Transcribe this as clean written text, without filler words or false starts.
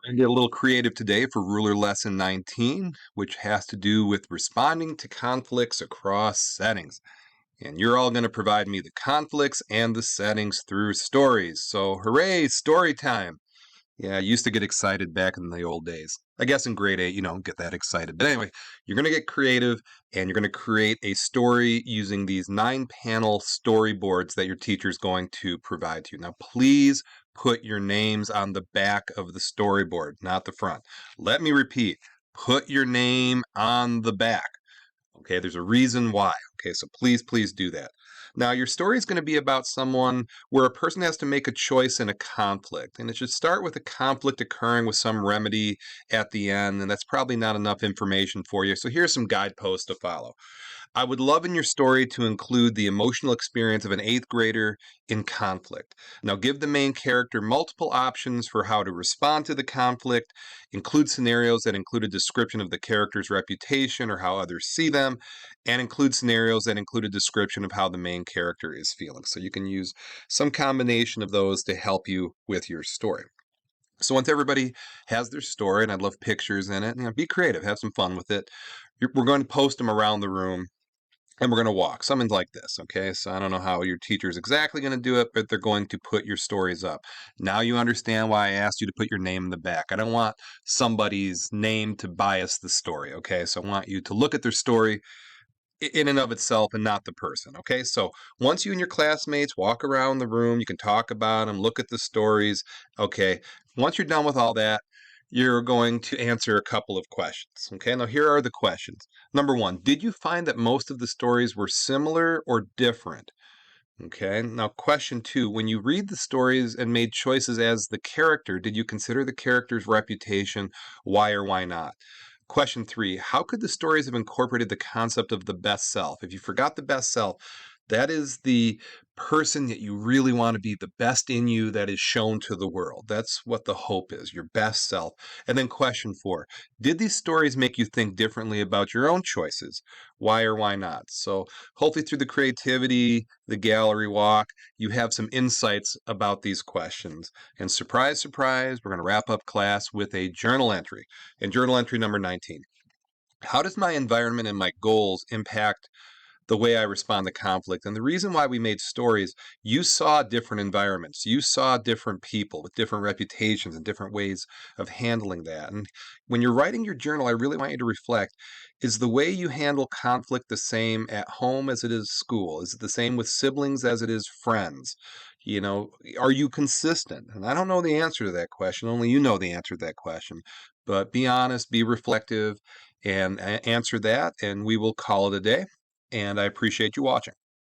I get a little creative today for ruler lesson 19, which has to do with responding to conflicts across settings. And you're all going to provide me the conflicts and the settings through stories. So hooray, story time. Yeah, I used to get excited back in the old days. I guess in grade 8, you don't get that excited. But anyway, you're going to get creative and you're going to create a story using these 9-panel storyboards that your teacher is going to provide to you. Now, please put your names on the back of the storyboard, not the front. Let me repeat, put your name on the back. Okay, there's a reason why. Okay, so please do that. Now, your story is going to be about someone where a person has to make a choice in a conflict. And it should start with a conflict occurring with some remedy at the end. And that's probably not enough information for you. So here's some guideposts to follow. I would love in your story to include the emotional experience of an 8th grader in conflict. Now, give the main character multiple options for how to respond to the conflict, include scenarios that include a description of the character's reputation or how others see them, and include scenarios that include a description of how the main character is feeling. So you can use some combination of those to help you with your story. So once everybody has their story, and I'd love pictures in it, be creative, have some fun with it. We're going to post them around the room and we're going to walk. Something like this, okay? So I don't know how your teacher is exactly going to do it, but they're going to put your stories up. Now you understand why I asked you to put your name in the back. I don't want somebody's name to bias the story, okay? So I want you to look at their story in and of itself and not the person, okay? So once you and your classmates walk around the room, you can talk about them, look at the stories, okay? Once you're done with all that, you're going to answer a couple of questions. Okay, now here are the questions. Number 1, did you find that most of the stories were similar or different? Okay, now question 2, when you read the stories and made choices as the character, did you consider the character's reputation? Why or why not? Question 3, how could the stories have incorporated the concept of the best self? If you forgot the best self, that is the person that you really want to be, the best in you that is shown to the world. That's what the hope is, your best self. And then question 4, did these stories make you think differently about your own choices? Why or why not? So hopefully through the creativity, the gallery walk, you have some insights about these questions. And surprise, surprise, we're going to wrap up class with a journal entry. And journal entry number 19. How does my environment and my goals impact the way I respond to conflict? And the reason why we made stories, you saw different environments. You saw different people with different reputations and different ways of handling that. And when you're writing your journal, I really want you to reflect, is the way you handle conflict the same at home as it is school? Is it the same with siblings as it is friends? Are you consistent? And I don't know the answer to that question. Only you know the answer to that question. But be honest, be reflective, and answer that, and we will call it a day. And I appreciate you watching.